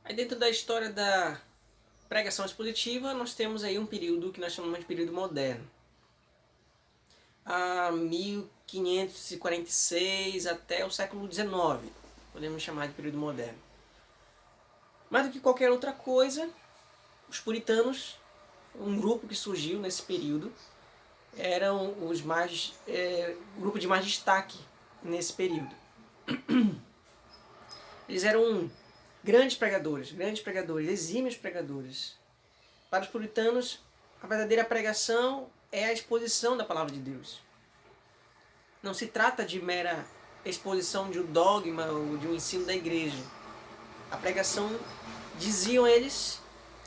Aí dentro da história da pregação expositiva, nós temos aí um período que nós chamamos de período moderno. A 1546 até o século XIX, podemos chamar de período moderno. Mais do que qualquer outra coisa, os puritanos, um grupo que surgiu nesse período, eram os mais o grupo de mais destaque nesse período. Eles eram grandes pregadores, exímios pregadores. Para os puritanos, a verdadeira pregação é a exposição da palavra de Deus. Não se trata de mera exposição de um dogma ou de um ensino da igreja. A pregação, diziam eles,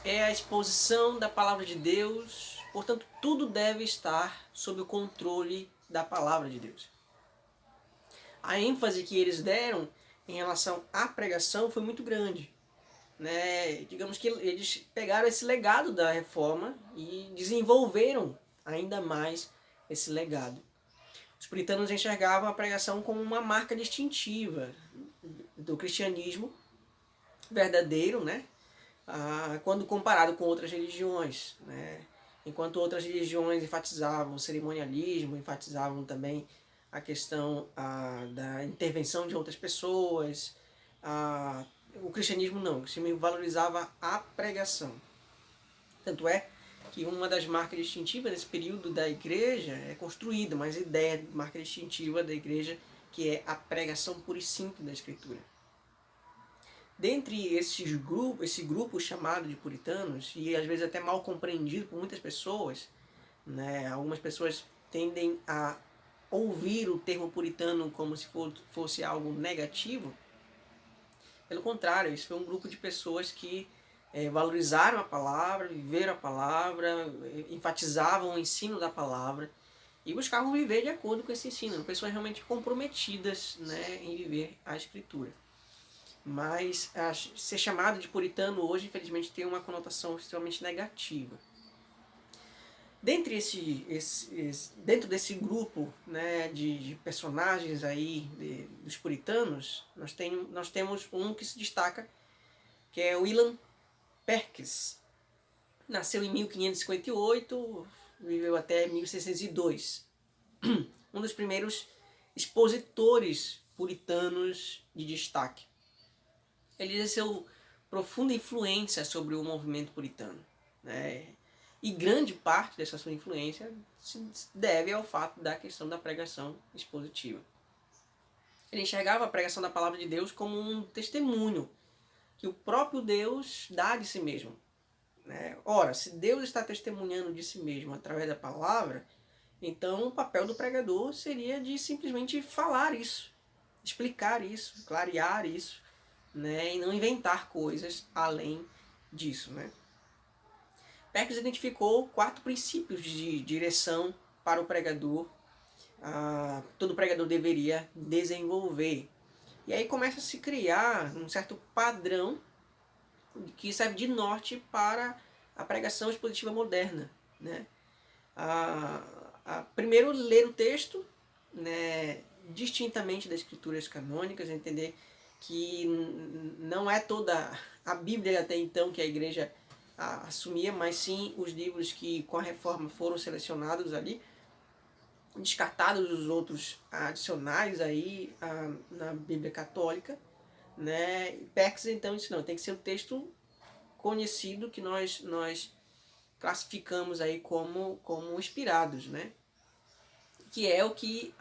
é a exposição da palavra de Deus, portanto, tudo deve estar sob o controle da palavra de Deus. A ênfase que eles deram em relação à pregação foi muito grande. Digamos que eles pegaram esse legado da reforma e desenvolveram ainda mais esse legado. Os puritanos enxergavam a pregação como uma marca distintiva do cristianismo verdadeiro, quando comparado com outras religiões. Enquanto outras religiões enfatizavam o cerimonialismo, enfatizavam também a questão da intervenção de outras pessoas, o cristianismo não, o cristianismo valorizava a pregação. Tanto é que uma das marcas distintivas desse período da igreja é construída, mas a ideia de marca distintiva da igreja, que é a pregação pura e simples da Escritura. Dentre esse grupo chamado de puritanos, e às vezes até mal compreendido por muitas pessoas, algumas pessoas tendem a ouvir o termo puritano como se fosse algo negativo. Pelo contrário, isso foi um grupo de pessoas que valorizaram a palavra, viveram a palavra, enfatizavam o ensino da palavra e buscavam viver de acordo com esse ensino. Pessoas realmente comprometidas em viver a Escritura. Mas ser chamado de puritano hoje, infelizmente, tem uma conotação extremamente negativa. Dentro desse grupo de personagens aí dos puritanos, nós temos um que se destaca, que é William Perkins. Nasceu em 1558, viveu até 1602. Um dos primeiros expositores puritanos de destaque. Ele exerceu profunda influência sobre o movimento puritano. E grande parte dessa sua influência se deve ao fato da questão da pregação expositiva. Ele enxergava a pregação da palavra de Deus como um testemunho que o próprio Deus dá de si mesmo. Ora, se Deus está testemunhando de si mesmo através da palavra, então o papel do pregador seria de simplesmente falar isso, explicar isso, clarear isso, e não inventar coisas além disso. Perkins identificou 4 princípios de direção para o pregador, todo pregador deveria desenvolver. E aí começa a se criar um certo padrão que serve de norte para a pregação expositiva moderna. Primeiro, ler o texto distintamente das escrituras canônicas, entender que não é toda a Bíblia até então que a igreja assumia, mas sim os livros que com a reforma foram selecionados ali, descartados os outros adicionais aí na Bíblia católica. Perkins então disse, não, tem que ser o texto conhecido que nós classificamos aí como inspirados, que é o que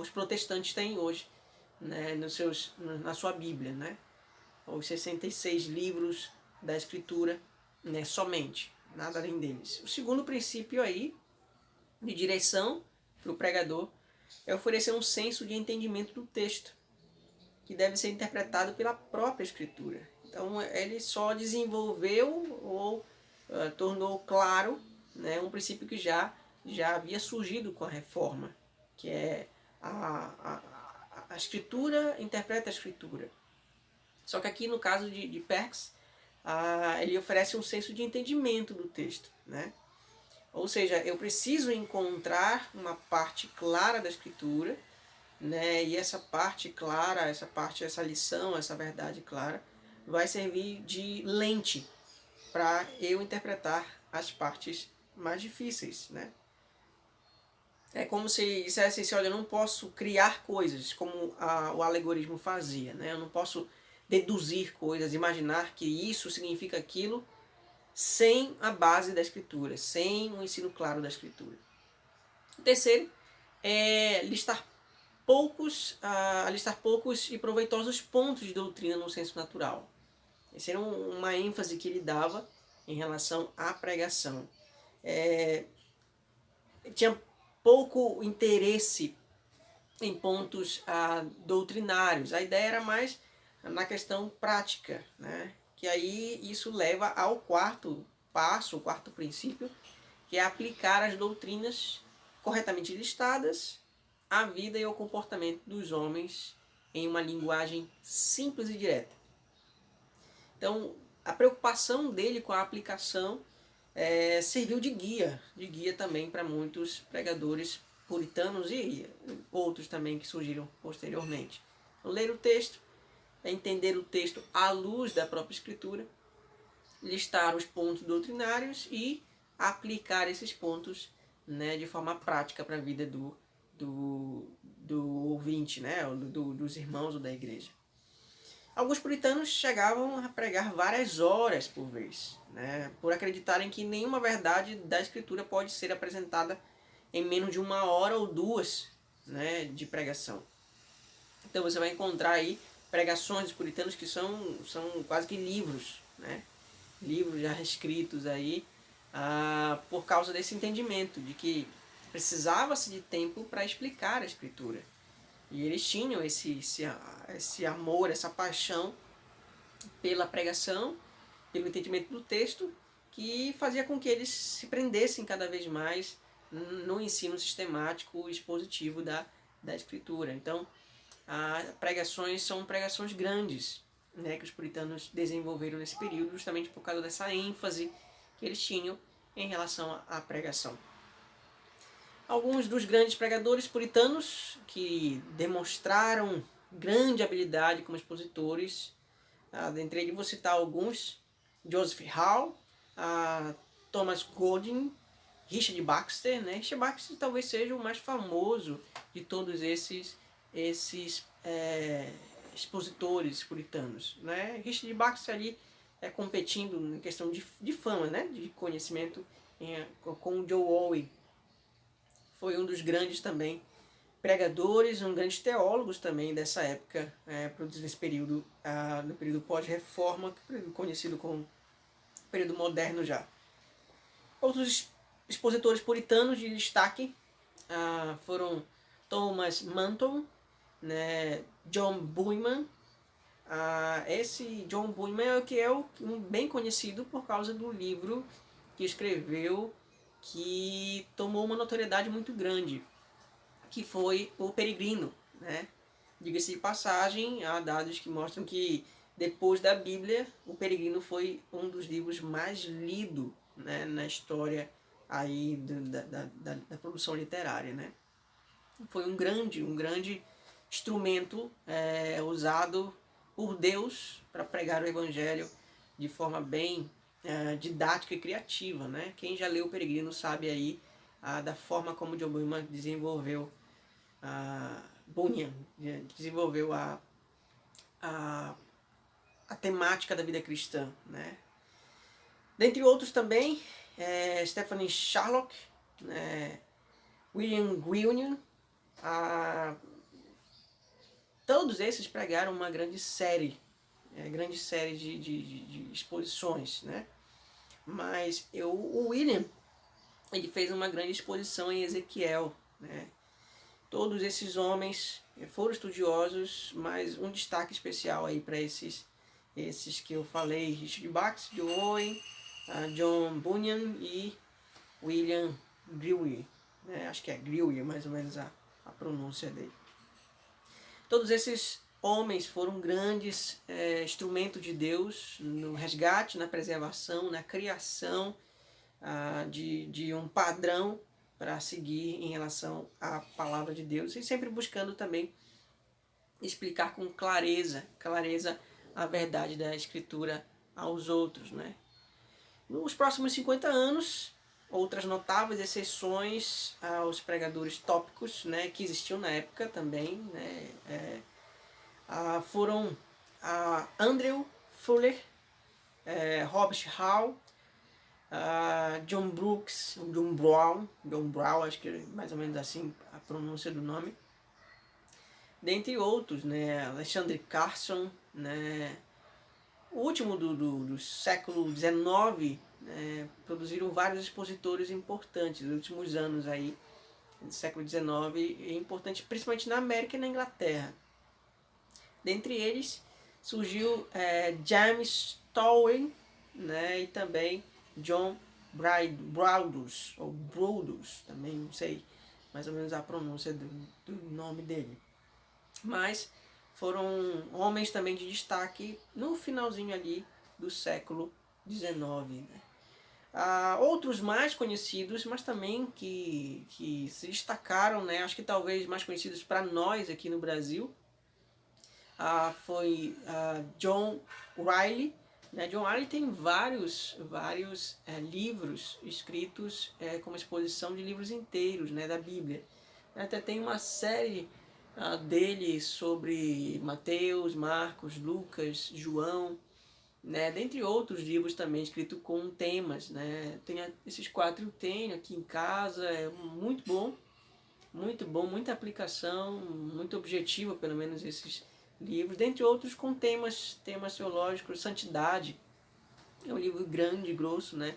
os protestantes têm hoje, na sua Bíblia, os 66 livros da Escritura, somente, nada além deles. O segundo princípio aí de direção para o pregador é oferecer um senso de entendimento do texto, que deve ser interpretado pela própria Escritura. Então ele só desenvolveu ou tornou claro um princípio que já havia surgido com a reforma, que é a Escritura interpreta a Escritura. Só que aqui no caso de Perkins, ele oferece um senso de entendimento do texto. Ou seja, eu preciso encontrar uma parte clara da Escritura, e essa parte clara, essa lição, essa verdade clara, vai servir de lente para eu interpretar as partes mais difíceis, né? É como se dissesse assim, olha, eu não posso criar coisas como o alegorismo fazia, né? Eu não posso deduzir coisas, imaginar que isso significa aquilo sem a base da escritura, sem um ensino claro da escritura. O terceiro é listar poucos e proveitosos pontos de doutrina no senso natural. Essa era uma ênfase que ele dava em relação à pregação. Tinha pouco interesse em pontos doutrinários. A ideia era mais na questão prática, né? Que aí isso leva ao quarto passo, o quarto princípio, que é aplicar as doutrinas corretamente listadas à vida e ao comportamento dos homens em uma linguagem simples e direta. Então, a preocupação dele com a aplicação serviu de guia também para muitos pregadores puritanos e outros também que surgiram posteriormente. Então, ler o texto, entender o texto à luz da própria escritura, listar os pontos doutrinários e aplicar esses pontos, né, de forma prática para a vida do ouvinte, né, dos irmãos ou da igreja. Alguns puritanos chegavam a pregar várias horas por vez, né, por acreditarem que nenhuma verdade da escritura pode ser apresentada em menos de 1 hora ou 2, né, de pregação. Então você vai encontrar aí pregações dos puritanos que são quase que livros, né, livros já escritos aí por causa desse entendimento de que precisava-se de tempo para explicar a escritura. E eles tinham esse amor, essa paixão pela pregação, pelo entendimento do texto, que fazia com que eles se prendessem cada vez mais no ensino sistemático e expositivo da escritura. Então, as pregações são pregações grandes, né, que os puritanos desenvolveram nesse período, justamente por causa dessa ênfase que eles tinham em relação à pregação. Alguns dos grandes pregadores puritanos que demonstraram grande habilidade como expositores, dentre eles vou citar alguns: Joseph Hall, Thomas Goodwin, Richard Baxter, né? Richard Baxter talvez seja o mais famoso de todos esses expositores puritanos, né? Richard Baxter ali competindo em questão de fama, né? De conhecimento com o Joe Owen. Foi um dos grandes também pregadores, um grande teólogos também dessa época, produzido nesse período, no período pós-reforma, conhecido como período moderno já. Outros expositores puritanos de destaque foram Thomas Manton, né, John Bunyan. Esse John Bunyan bem conhecido por causa do livro que escreveu, que tomou uma notoriedade muito grande, que foi O Peregrino, né? Diga-se de passagem, há dados que mostram que depois da Bíblia, O Peregrino foi um dos livros mais lidos, né, na história aí da produção literária, né? Foi um grande instrumento usado por Deus para pregar o Evangelho de forma bem didática e criativa, né? Quem já leu O Peregrino sabe aí da forma como John Bunyan desenvolveu a temática da vida cristã, né? Dentre outros também, Stephen Sharlock, né? William Grewnion, todos esses pregaram uma grande série de exposições, né? Mas o William, ele fez uma grande exposição em Ezequiel, né? Todos esses homens foram estudiosos, mas um destaque especial aí para esses que eu falei: Richard Baxter, Joe Owen, John Bunyan e William Grewey, né? Acho que é Grewey, mais ou menos a pronúncia dele. Todos esses homens foram grandes instrumentos de Deus no resgate, na preservação, na criação de um padrão para seguir em relação à palavra de Deus, e sempre buscando também explicar com clareza a verdade da Escritura aos outros, né? Nos próximos 50 anos, outras notáveis exceções aos pregadores tópicos, né, que existiam na época também, né, foram Andrew Fuller, Robert Hall, John Brooks, John Brown, acho que é mais ou menos assim a pronúncia do nome, dentre outros, né, Alexander Carson, né, o último do século XIX, né, produziram vários expositores importantes nos últimos anos aí, do século XIX, é importante principalmente na América e na Inglaterra. Dentre eles surgiu James Tolwyn, né, e também John Broadus, ou Brodus, também não sei mais ou menos a pronúncia do nome dele. Mas foram homens também de destaque no finalzinho ali do século XIX. Né? Outros mais conhecidos, mas também que se destacaram, né? Acho que talvez mais conhecidos para nós aqui no Brasil, foi John Riley. Né? John Riley tem vários livros escritos como exposição de livros inteiros, né, da Bíblia. Até tem uma série dele sobre Mateus, Marcos, Lucas, João, né, dentre outros livros também escritos com temas. Né. Esses 4 eu tenho aqui em casa, é muito bom, muita aplicação, muito objetivo, pelo menos esses livros, dentre outros com temas teológicos, santidade. É um livro grande, grosso, né,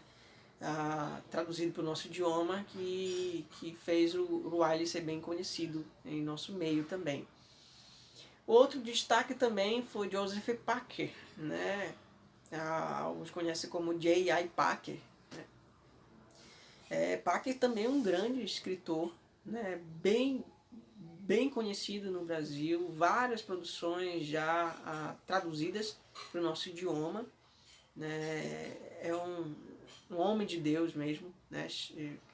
traduzido para o nosso idioma, que fez o Riley ser bem conhecido em nosso meio também. Outro destaque também foi Joseph Packer, né? Alguns conhecem como J.I. Packer. Né? Packer também é um grande escritor, né? bem conhecido no Brasil, várias produções já traduzidas para o nosso idioma. Né? É um homem de Deus mesmo, né?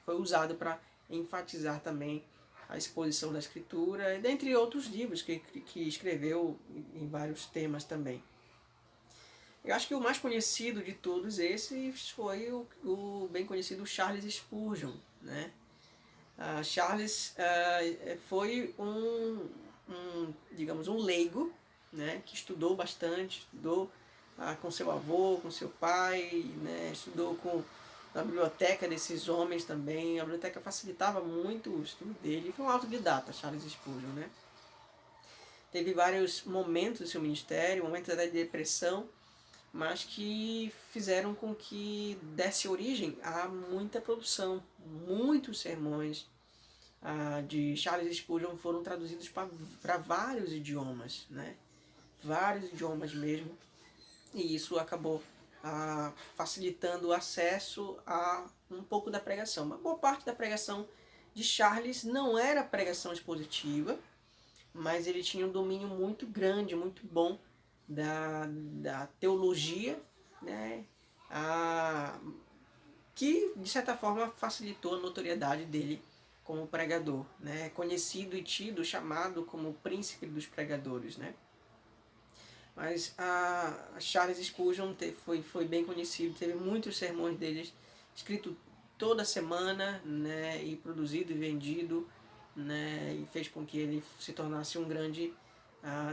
Foi usado para enfatizar também a exposição da Escritura, dentre outros livros que escreveu em vários temas também. Eu acho que o mais conhecido de todos esses foi o bem conhecido Charles Spurgeon. Né? Charles foi digamos, um leigo, né? Que estudou bastante, estudou com seu avô, com seu pai, né? Estudou na biblioteca desses homens também. A biblioteca facilitava muito o estudo dele. Foi um autodidata, Charles Spurgeon. Né? Teve vários momentos do seu ministério, momentos da depressão, mas que fizeram com que desse origem a muita produção. Muitos sermões de Charles Spurgeon foram traduzidos para vários idiomas, né? Vários idiomas mesmo, e isso acabou facilitando o acesso a um pouco da pregação. Uma boa parte da pregação de Charles não era pregação expositiva, mas ele tinha um domínio muito grande, muito bom da teologia, né? Que de certa forma facilitou a notoriedade dele como pregador, né? Conhecido e tido, chamado como o príncipe dos pregadores. Né? Mas a Charles Spurgeon foi bem conhecido, teve muitos sermões dele escrito toda semana, né? E produzido e vendido, né? E fez com que ele se tornasse um grande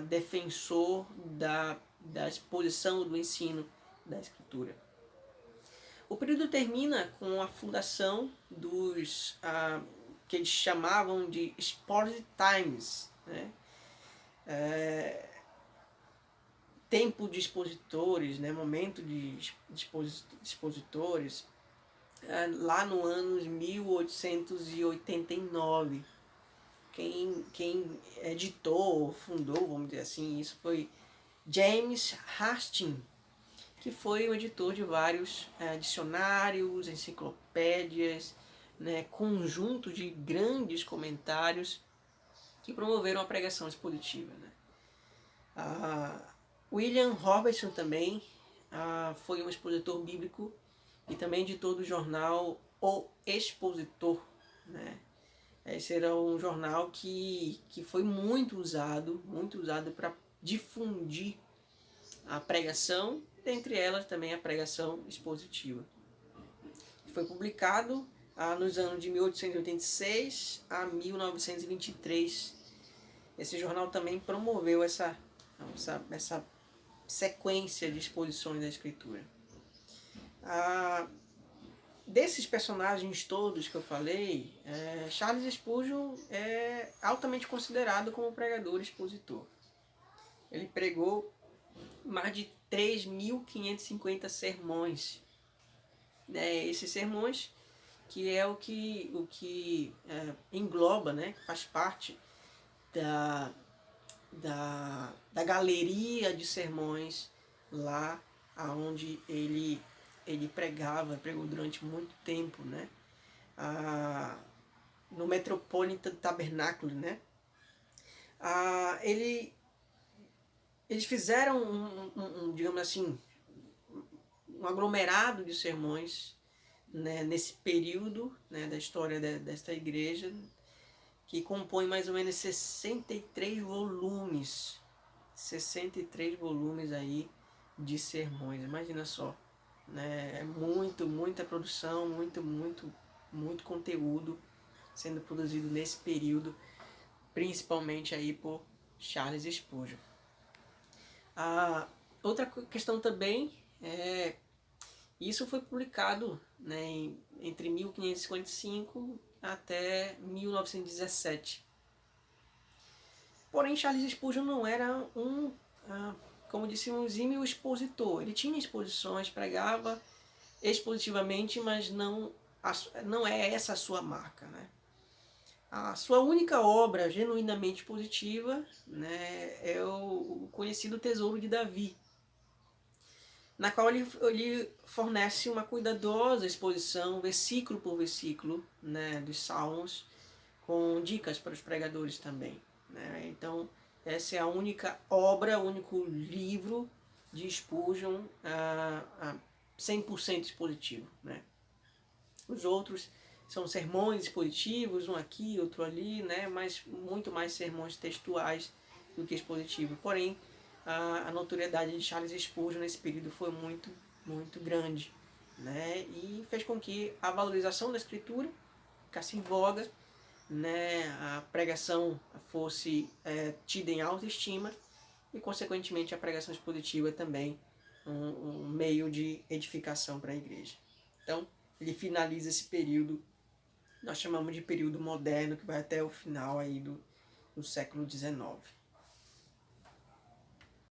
defensor da exposição do ensino da Escritura. O período termina com a fundação dos que eles chamavam de Sport Times, né? Tempo de expositores, né? Momento de expositores, lá no ano de 1889. Quem editou, fundou, vamos dizer assim, isso foi James Hastings, que foi o editor de vários dicionários, enciclopédias, né, conjunto de grandes comentários que promoveram a pregação expositiva. Né? William Robertson também foi um expositor bíblico e também editor do jornal O Expositor. Né? Esse era um jornal que foi muito usado para difundir a pregação, dentre elas também a pregação expositiva. Foi publicado nos anos de 1886 a 1923. Esse jornal também promoveu essa sequência de exposições da Escritura. Desses personagens todos que eu falei, Charles Spurgeon é altamente considerado como pregador expositor. Ele pregou mais de 3.550 sermões. Esses sermões que é o que engloba, né, faz parte da galeria de sermões lá onde ele pregou durante muito tempo, né? No Metropolitan Tabernacle, né? Eles fizeram digamos assim, um aglomerado de sermões, né, nesse período, né, da história desta igreja, que compõe mais ou menos 63 volumes. 63 volumes aí de sermões, imagina só. Né? É muita produção, muito conteúdo sendo produzido nesse período, principalmente aí por Charles Spurgeon. Outra questão também é, isso foi publicado, né, entre 1555 até 1917. Porém, Charles Spurgeon não era como disse, um exímio expositor. Ele tinha exposições, pregava expositivamente, mas não é essa a sua marca, né? A sua única obra genuinamente positiva, né, é o conhecido Tesouro de Davi, na qual ele fornece uma cuidadosa exposição, versículo por versículo, né, dos Salmos, com dicas para os pregadores também. Né? Então, essa é a única obra, o único livro de Spurgeon 100% expositivo. Né? Os outros são sermões expositivos, um aqui, outro ali, né? Mas muito mais sermões textuais do que expositivos. Porém, a notoriedade de Charles Spurgeon nesse período foi muito grande. Né? E fez com que a valorização da escritura ficasse em voga, né, a pregação fosse tida em alta estima e, consequentemente, a pregação expositiva também um meio de edificação para a igreja. Então, ele finaliza esse período, nós chamamos de período moderno, que vai até o final aí do século XIX.